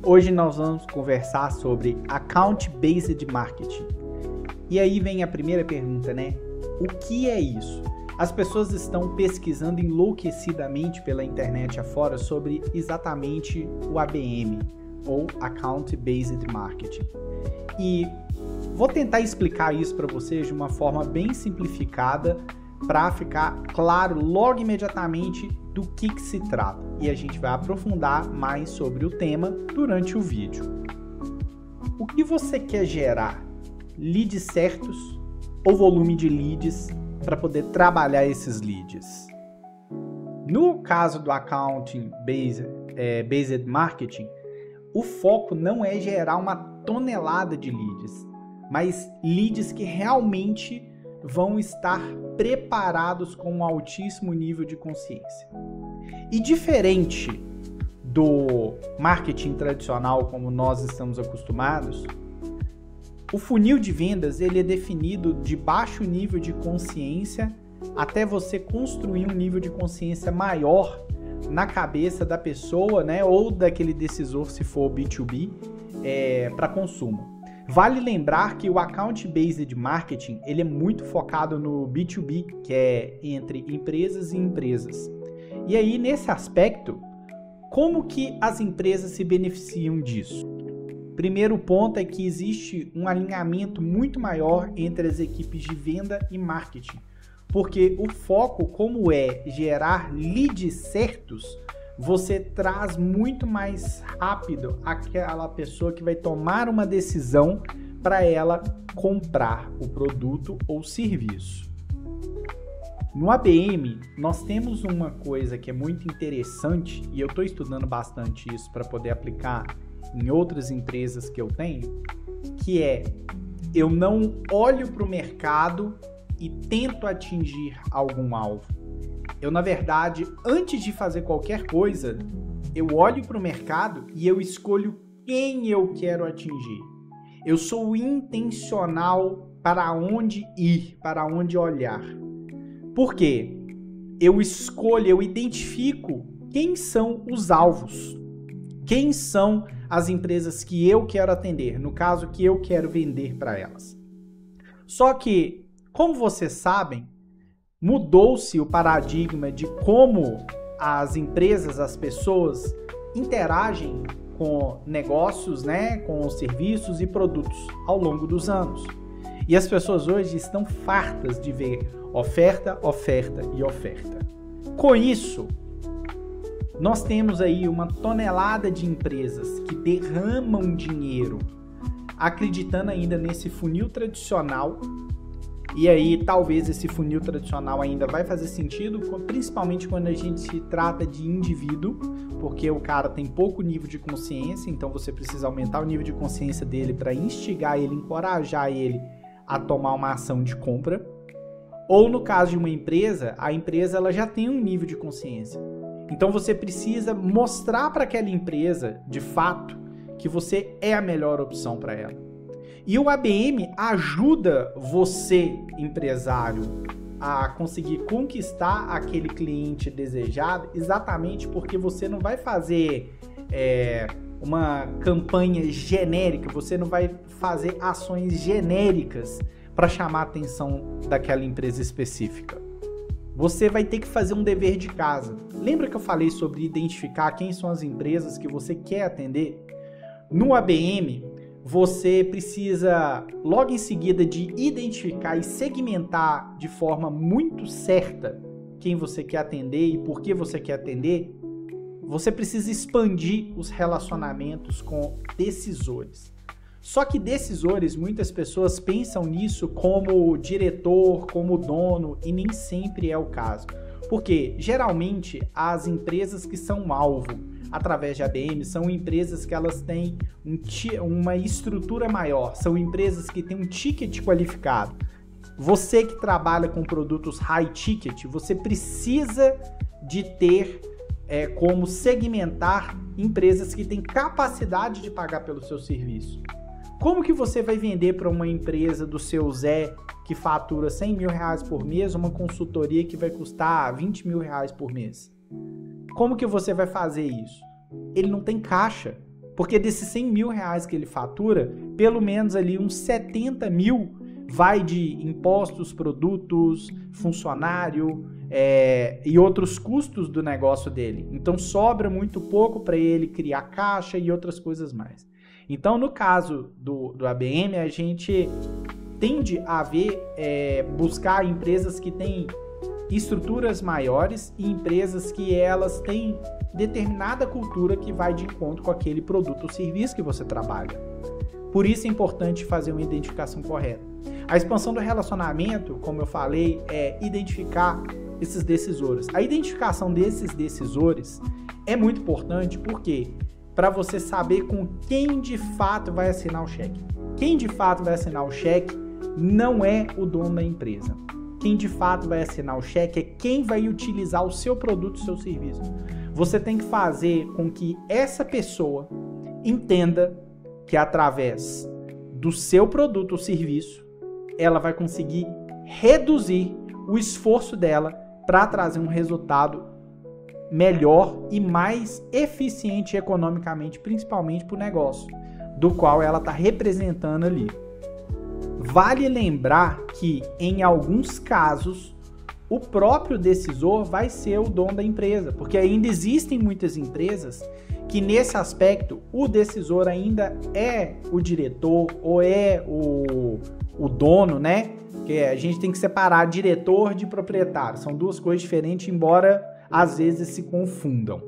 Hoje nós vamos conversar sobre Account Based Marketing. E aí vem a primeira pergunta, né? O que é isso? As pessoas estão pesquisando enlouquecidamente pela internet afora sobre exatamente o ABM, ou Account Based Marketing. E vou tentar explicar isso para vocês de uma forma bem simplificada para ficar claro logo imediatamente do que se trata. E a gente vai aprofundar mais sobre o tema durante o vídeo. O que você quer gerar? Leads certos ou volume de leads para poder trabalhar esses leads? No caso do Account Based Marketing, o foco não é gerar uma tonelada de leads, mas leads que realmente vão estar preparados com um altíssimo nível de consciência. E diferente do marketing tradicional como nós estamos acostumados, o funil de vendas ele é definido de baixo nível de consciência até você construir um nível de consciência maior na cabeça da pessoa, né, ou daquele decisor, se for B2B, para consumo. Vale lembrar que o Account Based Marketing ele é muito focado no B2B, que é entre empresas e empresas. E aí, nesse aspecto, como que as empresas se beneficiam disso? Primeiro ponto é que existe um alinhamento muito maior entre as equipes de venda e marketing, porque o foco, como é gerar leads certos, você traz muito mais rápido aquela pessoa que vai tomar uma decisão para ela comprar o produto ou serviço. No ABM, nós temos uma coisa que é muito interessante, e eu estou estudando bastante isso para poder aplicar em outras empresas que eu tenho, que é, eu não olho para o mercado e tento atingir algum alvo. Eu, na verdade, antes de fazer qualquer coisa, eu olho para o mercado e eu escolho quem eu quero atingir. Eu sou intencional para onde ir, para onde olhar. Por quê? Eu escolho, eu identifico quem são os alvos, quem são as empresas que eu quero atender, no caso que eu quero vender para elas. Só que, como vocês sabem, mudou-se o paradigma de como as empresas, as pessoas interagem com negócios, né, com serviços e produtos ao longo dos anos. E as pessoas hoje estão fartas de ver oferta, oferta e oferta. Com isso, nós temos aí uma tonelada de empresas que derramam dinheiro acreditando ainda nesse funil tradicional. E aí, talvez esse funil tradicional ainda vai fazer sentido, principalmente quando a gente se trata de indivíduo, porque o cara tem pouco nível de consciência, então você precisa aumentar o nível de consciência dele para instigar ele, encorajar ele a tomar uma ação de compra. Ou no caso de uma empresa, a empresa ela já tem um nível de consciência. Então você precisa mostrar para aquela empresa, de fato, que você é a melhor opção para ela. E o ABM ajuda você, empresário, a conseguir conquistar aquele cliente desejado, exatamente porque você não vai fazer uma campanha genérica, você não vai fazer ações genéricas para chamar a atenção daquela empresa específica. Você vai ter que fazer um dever de casa. Lembra que eu falei sobre identificar quem são as empresas que você quer atender? No ABM, você precisa, logo em seguida, de identificar e segmentar de forma muito certa quem você quer atender e por que você quer atender. Você precisa expandir os relacionamentos com decisores. Só que decisores, muitas pessoas pensam nisso como diretor, como dono, e nem sempre é o caso. Porque, geralmente, as empresas que são alvo através de ABM são empresas que elas têm uma estrutura maior, são empresas que têm um ticket qualificado. Você que trabalha com produtos high ticket, você precisa de ter como segmentar empresas que têm capacidade de pagar pelo seu serviço. Como que você vai vender para uma empresa do seu Zé que fatura R$100 mil por mês uma consultoria que vai custar R$20 mil por mês? Como que você vai fazer isso? Ele não tem caixa. Porque desses 100 mil reais que ele fatura, pelo menos ali uns 70 mil vai de impostos, produtos, funcionário e outros custos do negócio dele. Então sobra muito pouco para ele criar caixa e outras coisas mais. Então no caso do ABM, a gente tende a buscar empresas que têm estruturas maiores e empresas que elas têm determinada cultura que vai de encontro com aquele produto ou serviço que você trabalha. Por isso é importante fazer uma identificação correta. A expansão do relacionamento, como eu falei, é identificar esses decisores. A identificação desses decisores é muito importante porque para você saber com quem de fato vai assinar o cheque. Quem de fato vai assinar o cheque não é o dono da empresa. Quem de fato vai assinar o cheque é quem vai utilizar o seu produto, o seu serviço. Você tem que fazer com que essa pessoa entenda que através do seu produto ou serviço, ela vai conseguir reduzir o esforço dela para trazer um resultado melhor e mais eficiente economicamente, principalmente para o negócio, do qual ela está representando ali. Vale lembrar que, em alguns casos, o próprio decisor vai ser o dono da empresa, porque ainda existem muitas empresas que, nesse aspecto, o decisor ainda é o diretor ou é o dono, né? Porque a gente tem que separar diretor de proprietário. São duas coisas diferentes, embora às vezes se confundam.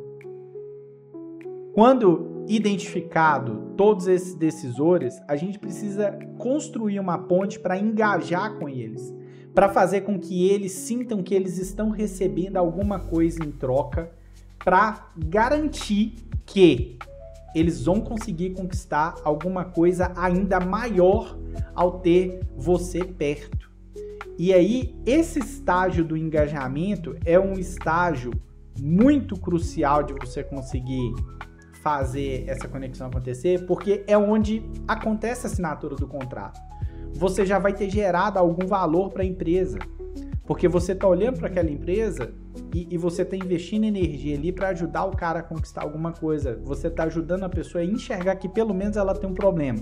Quando identificado todos esses decisores, a gente precisa construir uma ponte para engajar com eles, para fazer com que eles sintam que eles estão recebendo alguma coisa em troca, para garantir que eles vão conseguir conquistar alguma coisa ainda maior ao ter você perto. E aí, esse estágio do engajamento é um estágio muito crucial de você conseguir fazer essa conexão acontecer, porque é onde acontece a assinatura do contrato. Você já vai ter gerado algum valor para a empresa, porque você está olhando para aquela empresa e você está investindo energia ali para ajudar o cara a conquistar alguma coisa. Você está ajudando a pessoa a enxergar que pelo menos ela tem um problema.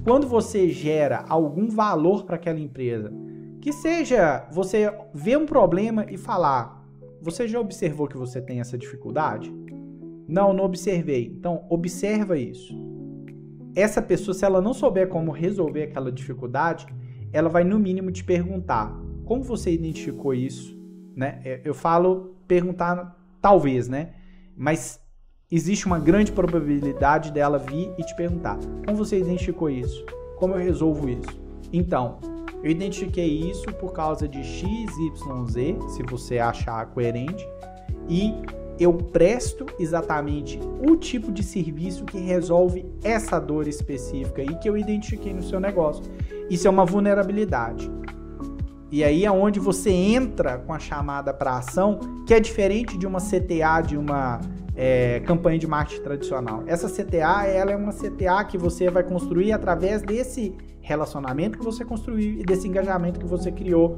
Quando você gera algum valor para aquela empresa, que seja você ver um problema e falar: você já observou que você tem essa dificuldade? Não observei. Então, observa isso. Essa pessoa, se ela não souber como resolver aquela dificuldade, ela vai no mínimo te perguntar: como você identificou isso? Né? Eu falo perguntar talvez, né? Mas existe uma grande probabilidade dela vir e te perguntar: como você identificou isso? Como eu resolvo isso? Então, eu identifiquei isso por causa de X, Y, Z, se você achar coerente, e eu presto exatamente o tipo de serviço que resolve essa dor específica aí que eu identifiquei no seu negócio. Isso é uma vulnerabilidade. E aí é onde você entra com a chamada para ação, que é diferente de uma CTA, de uma campanha de marketing tradicional. Essa CTA, ela é uma CTA que você vai construir através desse relacionamento que você construiu e desse engajamento que você criou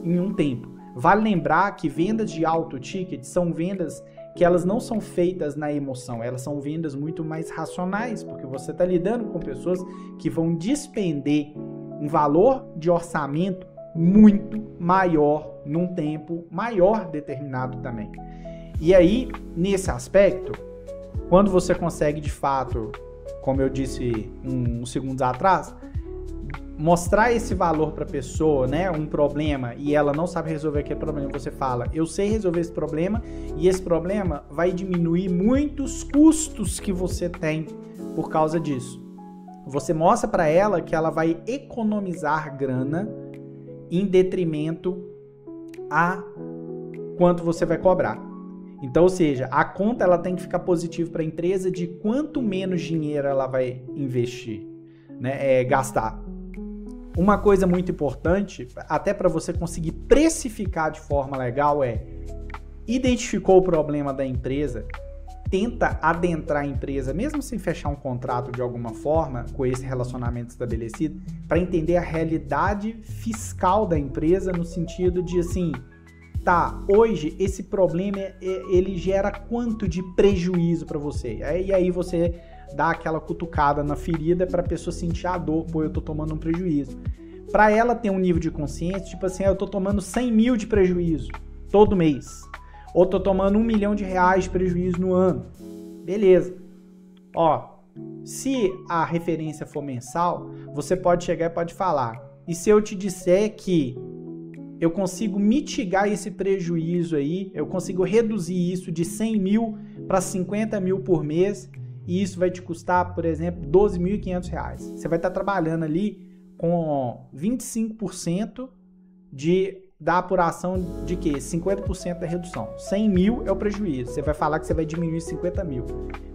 em um tempo. Vale lembrar que vendas de alto ticket são vendas que elas não são feitas na emoção, elas são vendas muito mais racionais, porque você está lidando com pessoas que vão despender um valor de orçamento muito maior num tempo maior determinado também. E aí, nesse aspecto, quando você consegue de fato, como eu disse uns segundos atrás, mostrar esse valor para a pessoa, né, um problema, e ela não sabe resolver aquele problema, você fala: eu sei resolver esse problema, e esse problema vai diminuir muitos custos que você tem por causa disso. Você mostra para ela que ela vai economizar grana em detrimento a quanto você vai cobrar. Então, ou seja, a conta ela tem que ficar positiva para a empresa de quanto menos dinheiro ela vai investir, né, gastar. Uma coisa muito importante, até para você conseguir precificar de forma legal, identificou o problema da empresa, tenta adentrar a empresa, mesmo sem fechar um contrato de alguma forma, com esse relacionamento estabelecido, para entender a realidade fiscal da empresa, no sentido de assim, tá, hoje esse problema ele gera quanto de prejuízo para você? E aí você dar aquela cutucada na ferida para a pessoa sentir a dor, pô, eu tô tomando um prejuízo. Para ela ter um nível de consciência, tipo assim, eu tô tomando 100 mil de prejuízo todo mês, ou tô tomando R$1 milhão de prejuízo no ano. Beleza. Ó, se a referência for mensal, você pode chegar e pode falar, e se eu te disser que eu consigo mitigar esse prejuízo aí, eu consigo reduzir isso de 100 mil para 50 mil por mês, e isso vai te custar, por exemplo, R$12.500. Você vai estar trabalhando ali com 25% da apuração de quê? 50% da redução. 100 mil é o prejuízo. Você vai falar que você vai diminuir 50 mil.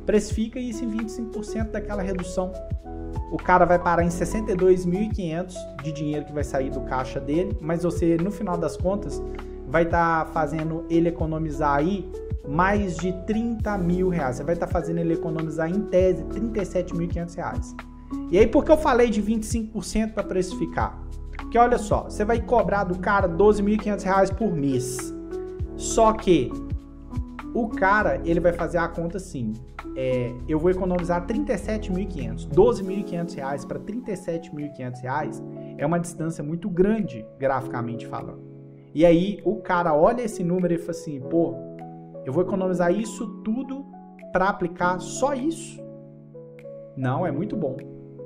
Precifica isso em 25% daquela redução. O cara vai parar em 62.500 de dinheiro que vai sair do caixa dele, mas você, no final das contas, vai estar fazendo ele economizar aí mais de R$30 mil. Você vai estar fazendo ele economizar, em tese, R$37.500. E aí, por que eu falei de 25% para precificar? Porque olha só, você vai cobrar do cara R$12.500 por mês. Só que o cara, ele vai fazer a conta assim, eu vou economizar R$37.500. R$12.500 para R$37.500 é uma distância muito grande, graficamente falando. E aí, o cara olha esse número e fala assim, pô, eu vou economizar isso tudo para aplicar só isso? Não, é muito bom.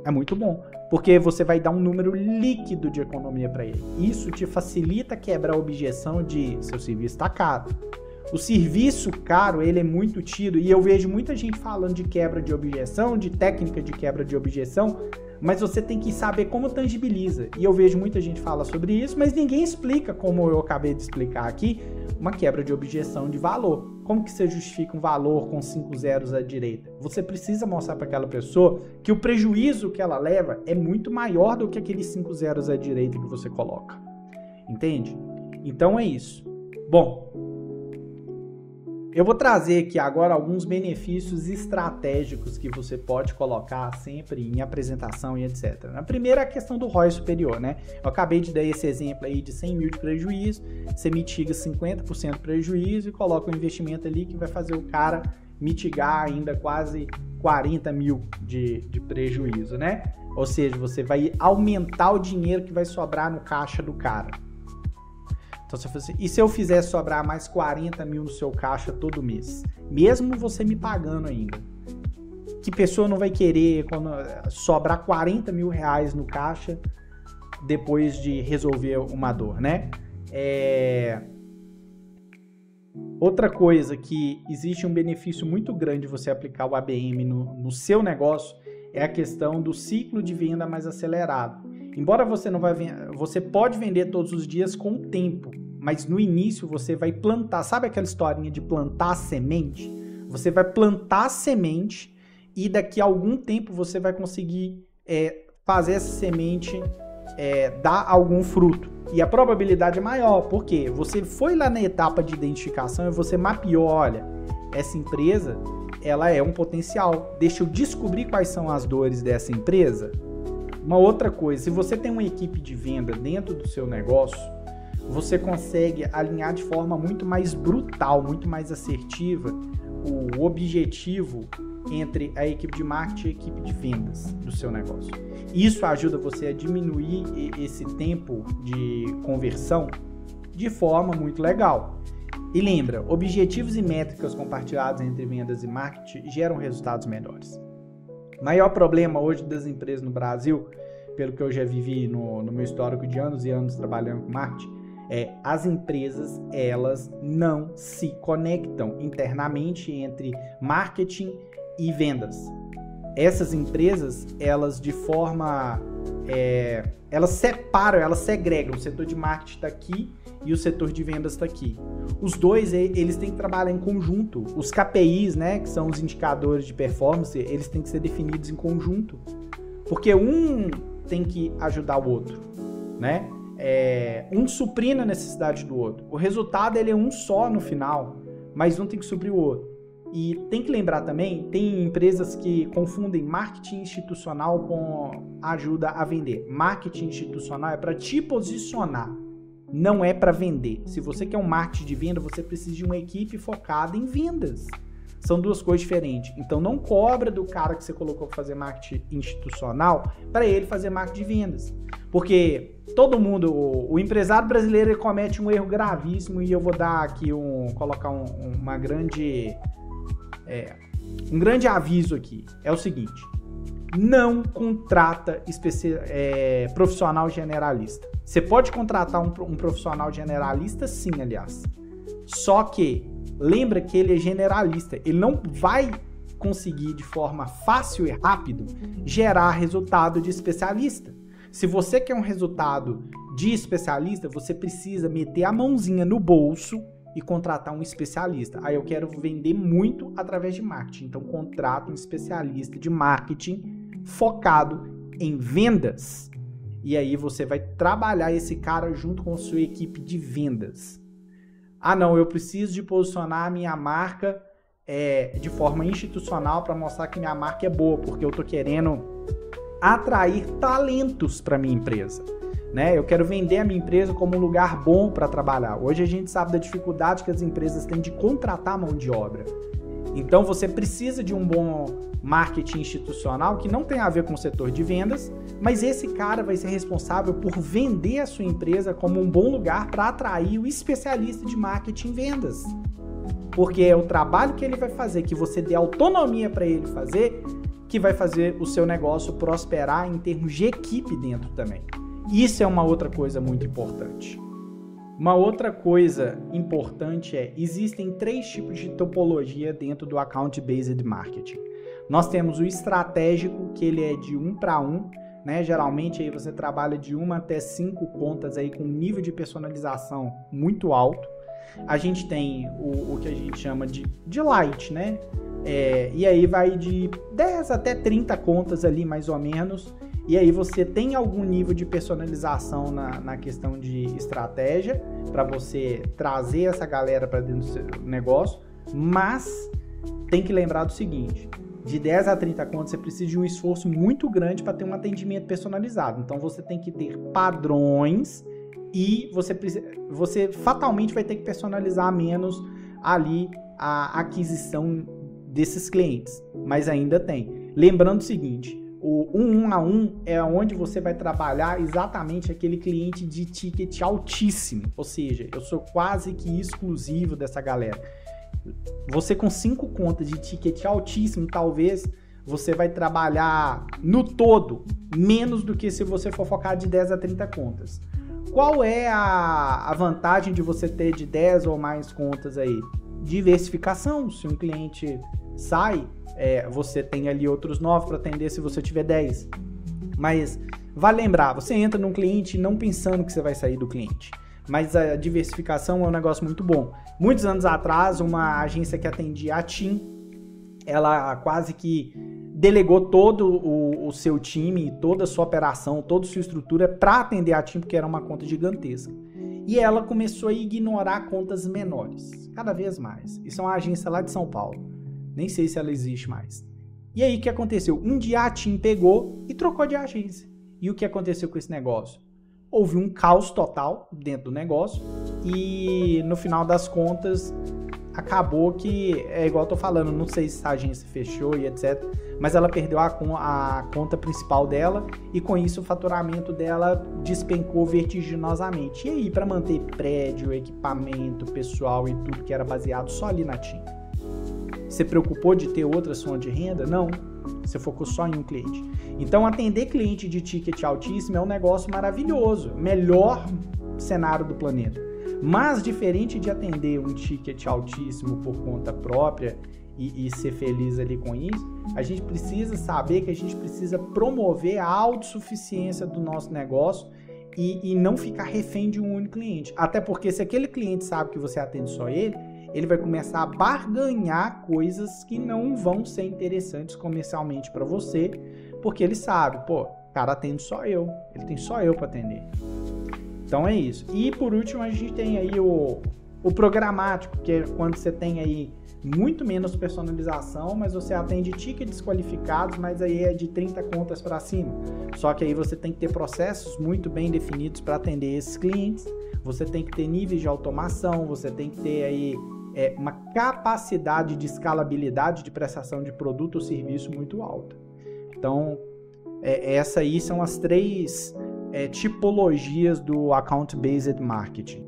É muito bom, porque você vai dar um número líquido de economia para ele. Isso te facilita quebrar a objeção de seu serviço está caro. O serviço caro, ele é muito tido, e eu vejo muita gente falando de quebra de objeção, de técnica de quebra de objeção, mas você tem que saber como tangibiliza. E eu vejo muita gente falar sobre isso, mas ninguém explica, como eu acabei de explicar aqui, uma quebra de objeção de valor. Como que você justifica um valor com 5 zeros à direita? Você precisa mostrar para aquela pessoa que o prejuízo que ela leva é muito maior do que aqueles 5 zeros à direita que você coloca. Entende? Então é isso. Bom, eu vou trazer aqui agora alguns benefícios estratégicos que você pode colocar sempre em apresentação e etc. A primeira é a questão do ROI superior, né? Eu acabei de dar esse exemplo aí de 100 mil de prejuízo, você mitiga 50% do prejuízo e coloca um investimento ali que vai fazer o cara mitigar ainda quase 40 mil de prejuízo, né? Ou seja, você vai aumentar o dinheiro que vai sobrar no caixa do cara. Então você fala assim, e se eu fizer sobrar mais 40 mil no seu caixa todo mês? Mesmo você me pagando ainda. Que pessoa não vai querer sobrar 40 mil reais no caixa depois de resolver uma dor, né? Outra coisa que existe um benefício muito grande de você aplicar o ABM no seu negócio é a questão do ciclo de venda mais acelerado. Embora você não vai você pode vender todos os dias com o tempo, mas no início você vai plantar, sabe aquela historinha de plantar a semente? Você vai plantar a semente e daqui a algum tempo você vai conseguir fazer essa semente dar algum fruto. E a probabilidade é maior, porque você foi lá na etapa de identificação e você mapeou, olha, essa empresa, ela é um potencial. Deixa eu descobrir quais são as dores dessa empresa. Uma outra coisa, se você tem uma equipe de venda dentro do seu negócio, você consegue alinhar de forma muito mais brutal, muito mais assertiva o objetivo entre a equipe de marketing e a equipe de vendas do seu negócio. Isso ajuda você a diminuir esse tempo de conversão de forma muito legal. E lembra, objetivos e métricas compartilhados entre vendas e marketing geram resultados melhores. O maior problema hoje das empresas no Brasil, pelo que eu já vivi no meu histórico de anos e anos trabalhando com marketing, as empresas, elas não se conectam internamente entre marketing e vendas. Essas empresas, elas de forma... elas separam, elas segregam. O setor de marketing está aqui e o setor de vendas está aqui. Os dois, eles têm que trabalhar em conjunto. Os KPIs, né, que são os indicadores de performance, eles têm que ser definidos em conjunto. Porque um tem que ajudar o outro, né? Um suprindo a necessidade do outro. O resultado, ele é um só no final, mas um tem que suprir o outro. E tem que lembrar também, tem empresas que confundem marketing institucional com ajuda a vender. Marketing institucional é para te posicionar, não é para vender. Se você quer um marketing de venda, você precisa de uma equipe focada em vendas. são duas coisas diferentes. Então não cobra do cara que você colocou para fazer marketing institucional para ele fazer marketing de vendas. Porque todo mundo, o empresário brasileiro, ele comete um erro gravíssimo, e eu vou dar aqui colocar um grande aviso aqui. É o seguinte: não contrata profissional generalista. Você pode contratar um profissional generalista, sim, aliás. Só que lembra que ele é generalista. Ele não vai conseguir de forma fácil e rápido gerar resultado de especialista. Se você quer um resultado de especialista, você precisa meter a mãozinha no bolso e contratar um especialista. Aí eu quero vender muito através de marketing. Então contrata um especialista de marketing focado em vendas. E aí você vai trabalhar esse cara junto com a sua equipe de vendas. Ah, não, eu preciso de posicionar a minha marca de forma institucional para mostrar que minha marca é boa, porque eu estou querendo atrair talentos para minha empresa, né? Eu quero vender a minha empresa como um lugar bom para trabalhar. Hoje a gente sabe da dificuldade que as empresas têm de contratar mão de obra. Então você precisa de um bom marketing institucional que não tem a ver com o setor de vendas, mas esse cara vai ser responsável por vender a sua empresa como um bom lugar para atrair o especialista de marketing em vendas. Porque é o trabalho que ele vai fazer, que você dê autonomia para ele fazer, que vai fazer o seu negócio prosperar em termos de equipe dentro também. Isso é uma outra coisa muito importante. Uma outra coisa importante existem 3 tipos de topologia dentro do Account Based Marketing. Nós temos o estratégico, que ele é de 1 para 1, né? Geralmente aí você trabalha de 1 até 5 contas aí com nível de personalização muito alto. A gente tem o que a gente chama de light, né? E aí vai de 10 até 30 contas ali, mais ou menos. E aí você tem algum nível de personalização na questão de estratégia para você trazer essa galera para dentro do seu negócio, mas tem que lembrar do seguinte: de 10 a 30 contas você precisa de um esforço muito grande para ter um atendimento personalizado. Então você tem que ter padrões e você fatalmente vai ter que personalizar menos ali a aquisição desses clientes, mas ainda tem. Lembrando o seguinte: o 1 a 1 é onde você vai trabalhar exatamente aquele cliente de ticket altíssimo, ou seja, eu sou quase que exclusivo dessa galera. Você com 5 contas de ticket altíssimo, talvez você vai trabalhar no todo menos do que se você for focar de 10 a 30 contas. Qual é a vantagem de você ter de 10 ou mais contas aí? Diversificação. Se um cliente sai, você tem ali outros 9 para atender se você tiver 10. Mas vale lembrar, você entra num cliente não pensando que você vai sair do cliente. Mas a diversificação é um negócio muito bom. Muitos anos atrás, uma agência que atendia a TIM, ela quase que delegou todo o seu time, toda a sua operação, toda a sua estrutura para atender a TIM, porque era uma conta gigantesca. E ela começou a ignorar contas menores, cada vez mais. Isso é uma agência lá de São Paulo. Nem sei se ela existe mais. E aí o que aconteceu? Um dia a TIM pegou e trocou de agência. E o que aconteceu com esse negócio? Houve um caos total dentro do negócio e no final das contas acabou que, igual eu tô falando, não sei se a agência fechou e etc, mas ela perdeu a conta principal dela e com isso o faturamento dela despencou vertiginosamente. E aí, para manter prédio, equipamento, pessoal e tudo que era baseado só ali na TIM, você preocupou de ter outras fontes de renda? Não. Você focou só em um cliente. Então, atender cliente de ticket altíssimo é um negócio maravilhoso. Melhor cenário do planeta. Mas, diferente de atender um ticket altíssimo por conta própria e ser feliz ali com isso, a gente precisa saber que a gente precisa promover a autossuficiência do nosso negócio e não ficar refém de um único cliente. Até porque se aquele cliente sabe que você atende só ele vai começar a barganhar coisas que não vão ser interessantes comercialmente para você, porque ele sabe, o cara atende só eu, ele tem só eu para atender. Então é isso. E por último a gente tem aí o programático, que é quando você tem aí muito menos personalização, mas você atende tickets qualificados, mas aí é de 30 contas para cima. Só que aí você tem que ter processos muito bem definidos para atender esses clientes, você tem que ter níveis de automação, você tem que ter aí uma capacidade de escalabilidade de prestação de produto ou serviço muito alta. Então, essas aí são as 3 tipologias do Account-Based Marketing.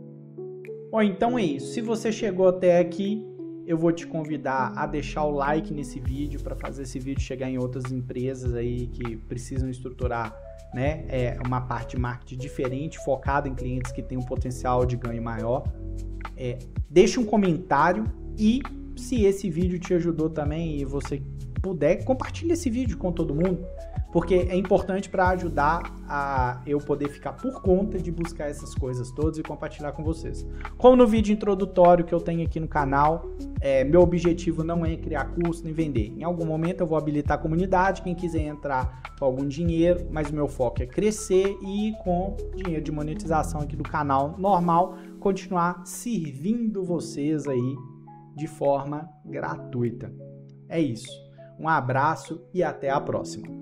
Bom, então é isso. Se você chegou até aqui, eu vou te convidar a deixar o like nesse vídeo para fazer esse vídeo chegar em outras empresas aí que precisam estruturar, né, uma parte de marketing diferente, focada em clientes que têm um potencial de ganho maior. Deixe um comentário e, se esse vídeo te ajudou também e você puder, compartilhe esse vídeo com todo mundo, porque é importante para ajudar a eu poder ficar por conta de buscar essas coisas todas e compartilhar com vocês. Como no vídeo introdutório que eu tenho aqui no canal, meu objetivo não é criar curso nem vender. Em algum momento eu vou habilitar a comunidade, quem quiser entrar com algum dinheiro, mas o meu foco é crescer e com dinheiro de monetização aqui do canal normal, continuar servindo vocês aí de forma gratuita. É isso. Um abraço e até a próxima.